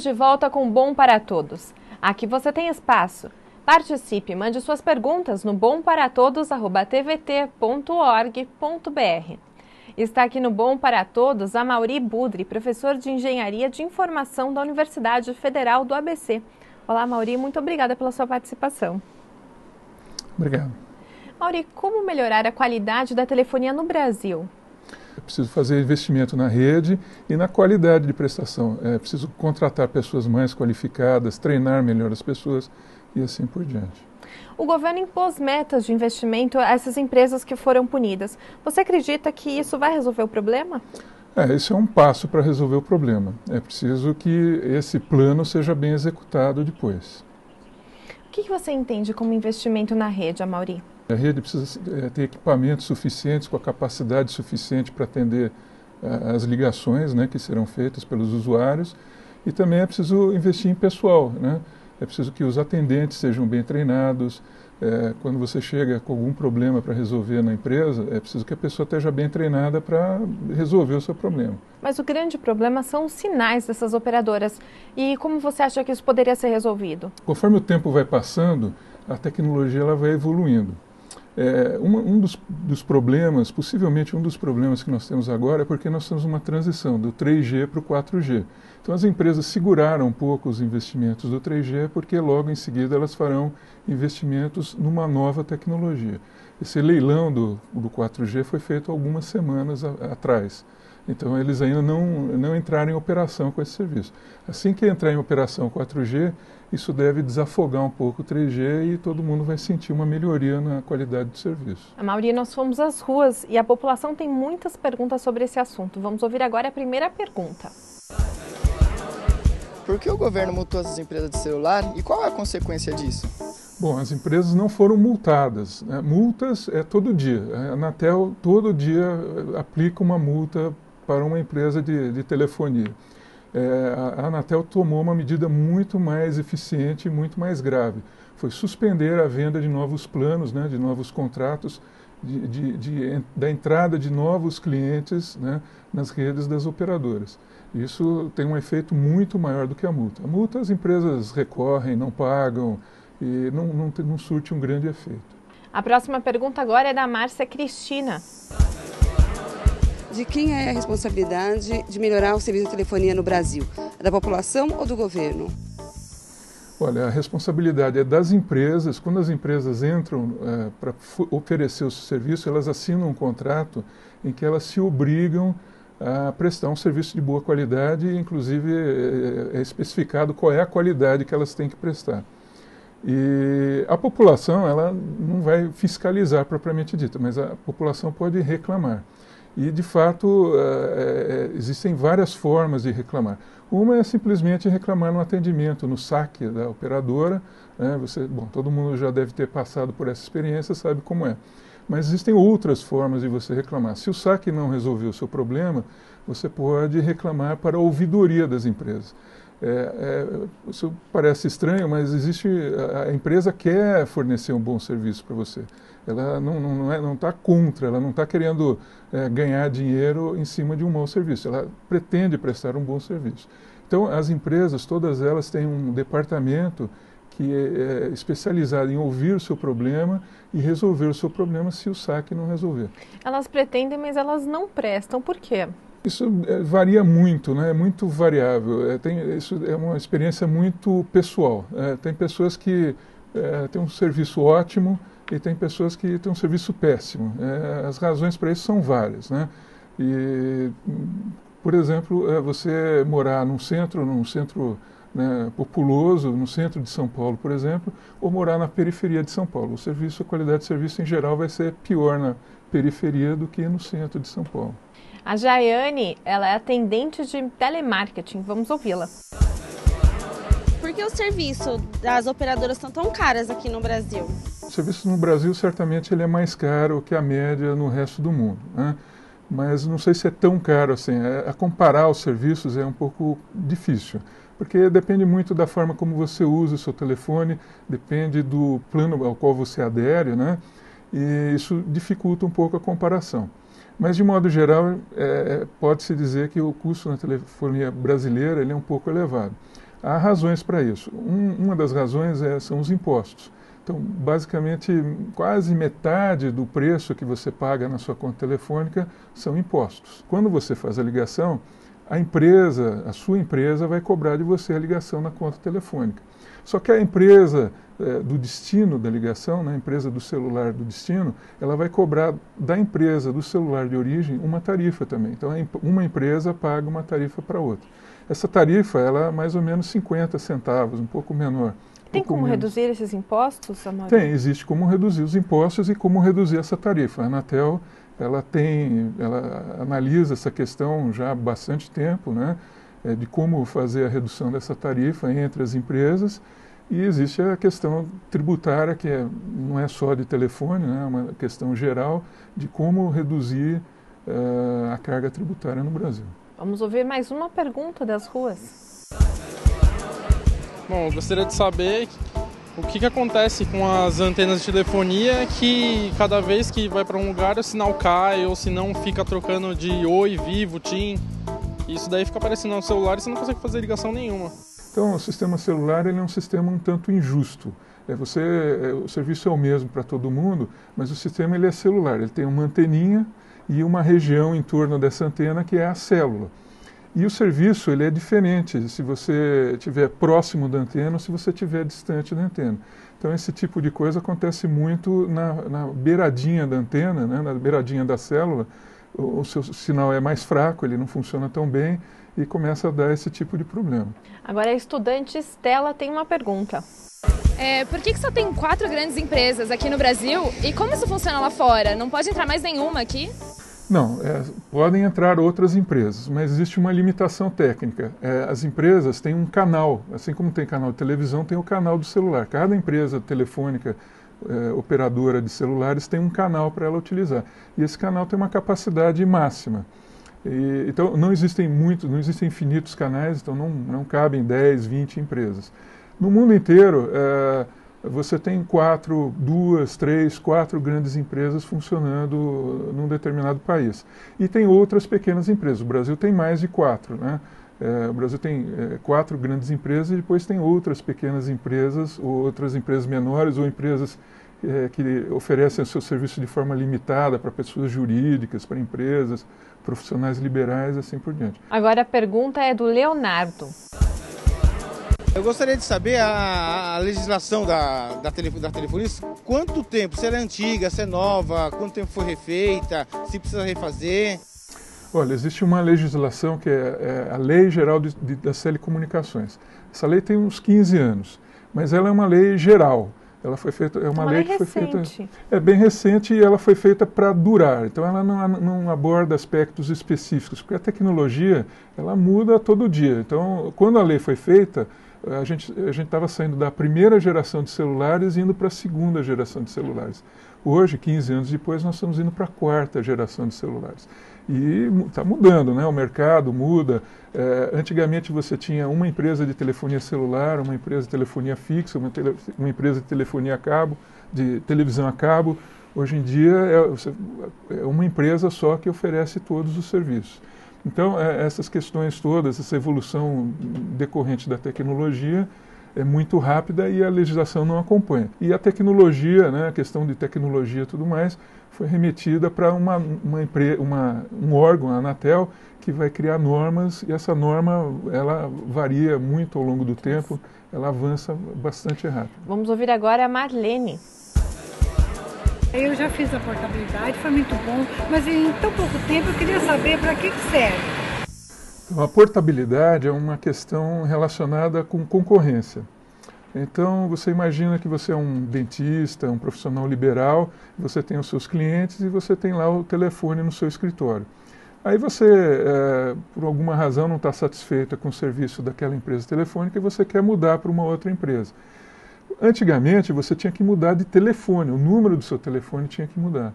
Estamos de volta com Bom para Todos. Aqui você tem espaço. Participe, mande suas perguntas no bomparatodos@tvt.org.br. Está aqui no Bom para Todos a Mauri Budri, professor de Engenharia de Informação da Universidade Federal do ABC. Olá, Mauri, muito obrigada pela sua participação. Obrigado. Mauri, como melhorar a qualidade da telefonia no Brasil? É preciso fazer investimento na rede e na qualidade de prestação. É preciso contratar pessoas mais qualificadas, treinar melhor as pessoas e assim por diante. O governo impôs metas de investimento a essas empresas que foram punidas. Você acredita que isso vai resolver o problema? Esse é um passo para resolver o problema. É preciso que esse plano seja bem executado depois. O que você entende como investimento na rede, Mauri? A rede precisa ter equipamentos suficientes, com a capacidade suficiente para atender as ligações, né, que serão feitas pelos usuários, e também é preciso investir em pessoal, né? É preciso que os atendentes sejam bem treinados. Quando você chega com algum problema para resolver na empresa, é preciso que a pessoa esteja bem treinada para resolver o seu problema. Mas o grande problema são os sinais dessas operadoras. E como você acha que isso poderia ser resolvido? Conforme o tempo vai passando, a tecnologia ela vai evoluindo. Um dos problemas, possivelmente um dos problemas que nós temos agora é porque nós temos uma transição do 3G para o 4G. Então as empresas seguraram um pouco os investimentos do 3G porque logo em seguida elas farão investimentos numa nova tecnologia. Esse leilão do 4G foi feito algumas semanas atrás. Então eles ainda não entraram em operação com esse serviço. Assim que entrar em operação 4G, isso deve desafogar um pouco o 3G e todo mundo vai sentir uma melhoria na qualidade do serviço. Mauri, nós fomos às ruas e a população tem muitas perguntas sobre esse assunto. Vamos ouvir agora a primeira pergunta. Por que o governo multou essas empresas de celular e qual é a consequência disso? Bom, as empresas não foram multadas, né? Multas é todo dia. A Anatel todo dia aplica uma multa para uma empresa de telefonia. A Anatel tomou uma medida muito mais eficiente e muito mais grave. Foi suspender a venda de novos planos, né, de novos contratos, da entrada de novos clientes, né, nas redes das operadoras. Isso tem um efeito muito maior do que a multa. A multa as empresas recorrem, não pagam e não surte um grande efeito. A próxima pergunta agora é da Márcia Cristina. De quem é a responsabilidade de melhorar o serviço de telefonia no Brasil? É da população ou do governo? Olha, a responsabilidade é das empresas. Quando as empresas entram para oferecer o serviço, elas assinam um contrato em que elas se obrigam a prestar um serviço de boa qualidade e, inclusive, é especificado qual é a qualidade que elas têm que prestar. E a população, ela não vai fiscalizar propriamente dita, mas a população pode reclamar. E, de fato, existem várias formas de reclamar. Uma é simplesmente reclamar no atendimento, no saque da operadora. Né? Todo mundo já deve ter passado por essa experiência, sabe como é. Mas existem outras formas de você reclamar. Se o saque não resolveu o seu problema, você pode reclamar para a ouvidoria das empresas. Isso parece estranho, mas a empresa quer fornecer um bom serviço para você. Ela não está contra, ela não está querendo ganhar dinheiro em cima de um mau serviço. Ela pretende prestar um bom serviço. Então, as empresas, todas elas têm um departamento que é especializado em ouvir o seu problema e resolver o seu problema se o saque não resolver. Elas pretendem, mas elas não prestam. Por quê? Isso varia muito, né? É muito variável. Isso é uma experiência muito pessoal. Tem pessoas que têm um serviço ótimo e tem pessoas que têm um serviço péssimo. As razões para isso são várias, né? E, por exemplo, você morar num centro, né, populoso, no centro de São Paulo, por exemplo, ou morar na periferia de São Paulo. A qualidade de serviço em geral vai ser pior na periferia do que no centro de São Paulo. A Jaiane, ela é atendente de telemarketing. Vamos ouvi-la. Por que o serviço das operadoras estão tão caras aqui no Brasil? O serviço no Brasil, certamente, ele é mais caro que a média no resto do mundo, né? Mas não sei se é tão caro assim. A comparar os serviços é um pouco difícil, porque depende muito da forma como você usa o seu telefone, depende do plano ao qual você adere, né? E isso dificulta um pouco a comparação. Mas, de modo geral, pode-se dizer que o custo na telefonia brasileira ele é um pouco elevado. Há razões para isso. Uma das razões são os impostos. Então, basicamente, quase metade do preço que você paga na sua conta telefônica são impostos. Quando você faz a ligação, a sua empresa vai cobrar de você a ligação na conta telefônica. Só que a empresa do destino da ligação, né, a empresa do celular do destino, ela vai cobrar da empresa do celular de origem uma tarifa também. Então, uma empresa paga uma tarifa para outra. Essa tarifa, ela é mais ou menos 50 centavos, um pouco menor. Tem como reduzir esses impostos, Amaury? Tem, existe como reduzir os impostos e como reduzir essa tarifa. A Anatel, ela analisa essa questão já há bastante tempo, né, de como fazer a redução dessa tarifa entre as empresas, e existe a questão tributária, que não é só de telefone, né, é uma questão geral de como reduzir a carga tributária no Brasil. Vamos ouvir mais uma pergunta das ruas. Bom, eu gostaria de saber o que acontece com as antenas de telefonia que cada vez que vai para um lugar o sinal cai ou se não fica trocando de Oi, Vivo, TIM. Isso daí fica aparecendo no celular e você não consegue fazer ligação nenhuma. Então, o sistema celular ele é um sistema um tanto injusto. O serviço é o mesmo para todo mundo, mas o sistema ele é celular. Ele tem uma anteninha e uma região em torno dessa antena que é a célula. E o serviço ele é diferente se você estiver próximo da antena ou se você estiver distante da antena. Então esse tipo de coisa acontece muito na beiradinha da antena, né, na beiradinha da célula. O seu sinal é mais fraco, ele não funciona tão bem e começa a dar esse tipo de problema. Agora a estudante Estela tem uma pergunta. Por que só tem 4 grandes empresas aqui no Brasil e como isso funciona lá fora? Não pode entrar mais nenhuma aqui? Não, podem entrar outras empresas, mas existe uma limitação técnica. As empresas têm um canal, assim como tem canal de televisão, tem o canal do celular. Cada empresa telefônica, operadora de celulares, tem um canal para ela utilizar. E esse canal tem uma capacidade máxima. Então, não existem infinitos canais, então não cabem 10, 20 empresas. No mundo inteiro, você tem 2, 3, 4 grandes empresas funcionando num determinado país. E tem outras pequenas empresas. O Brasil tem mais de 4, né? O Brasil tem 4 grandes empresas e depois tem outras pequenas empresas, ou outras empresas menores, ou empresas que oferecem o seu serviço de forma limitada para pessoas jurídicas, para empresas, profissionais liberais, assim por diante. Agora a pergunta é do Leonardo. Eu gostaria de saber a legislação da telefonia, quanto tempo, se ela é antiga, se é nova, quanto tempo foi refeita, se precisa refazer. Olha, existe uma legislação que é a Lei Geral das Telecomunicações. Essa lei tem uns 15 anos, mas ela é uma lei geral. Ela foi feita, é uma lei que foi feita, é bem recente e ela foi feita para durar. Então ela não aborda aspectos específicos, porque a tecnologia ela muda todo dia. Então, quando a lei foi feita, a gente estava saindo da primeira geração de celulares e indo para a segunda geração de celulares. Hoje, 15 anos depois, nós estamos indo para a quarta geração de celulares. E está mudando, né? O mercado muda. Antigamente você tinha uma empresa de telefonia celular, uma empresa de telefonia fixa, uma empresa de telefonia a cabo, de televisão a cabo. Hoje em dia é uma empresa só que oferece todos os serviços. Então, essas questões todas, essa evolução decorrente da tecnologia é muito rápida e a legislação não acompanha. E a tecnologia, né, a questão de tecnologia e tudo mais, foi remetida para um órgão, a Anatel, que vai criar normas e essa norma ela varia muito ao longo do tempo, ela avança bastante rápido. Vamos ouvir agora a Marlene. Eu já fiz a portabilidade, foi muito bom, mas em tão pouco tempo eu queria saber para que serve. Então, a portabilidade é uma questão relacionada com concorrência. Então, você imagina que você é um dentista, um profissional liberal, você tem os seus clientes e você tem lá o telefone no seu escritório. Aí você, por alguma razão, não está satisfeita com o serviço daquela empresa telefônica e você quer mudar para uma outra empresa. Antigamente, você tinha que mudar de telefone, o número do seu telefone tinha que mudar.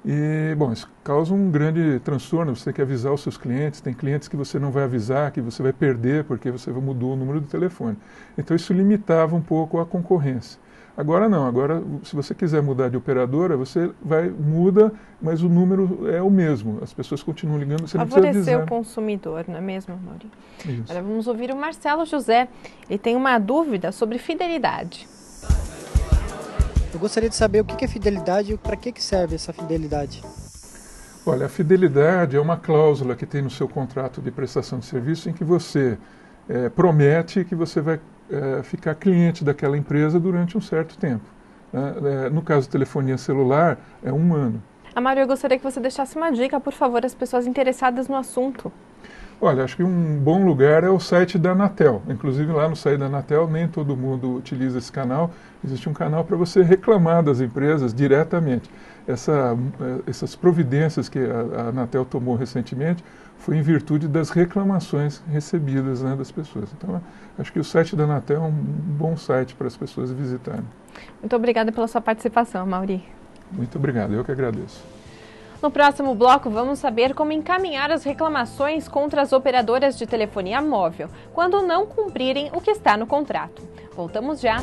E, bom, isso causa um grande transtorno, você tem que avisar os seus clientes, tem clientes que você não vai avisar, que você vai perder porque você mudou o número do telefone. Então, isso limitava um pouco a concorrência. Agora não, agora se você quiser mudar de operadora, você muda, mas o número é o mesmo. As pessoas continuam ligando, você não precisa avisar. Favorecer o consumidor, não é mesmo, Mauri? Isso. Agora vamos ouvir o Marcelo José. Ele tem uma dúvida sobre fidelidade. Eu gostaria de saber o que é fidelidade e para que serve essa fidelidade. Olha, a fidelidade é uma cláusula que tem no seu contrato de prestação de serviço em que você promete que você vai ficar cliente daquela empresa durante um certo tempo. No caso de telefonia celular, é 1 ano. Mauri, eu gostaria que você deixasse uma dica, por favor, às pessoas interessadas no assunto. Olha, acho que um bom lugar é o site da Anatel. Inclusive lá no site da Anatel, nem todo mundo utiliza esse canal. Existe um canal para você reclamar das empresas diretamente. Essas providências que a Anatel tomou recentemente foi em virtude das reclamações recebidas, né, das pessoas. Então, acho que o site da Anatel é um bom site para as pessoas visitarem. Muito obrigada pela sua participação, Mauri. Muito obrigado, eu que agradeço. No próximo bloco, vamos saber como encaminhar as reclamações contra as operadoras de telefonia móvel quando não cumprirem o que está no contrato. Voltamos já!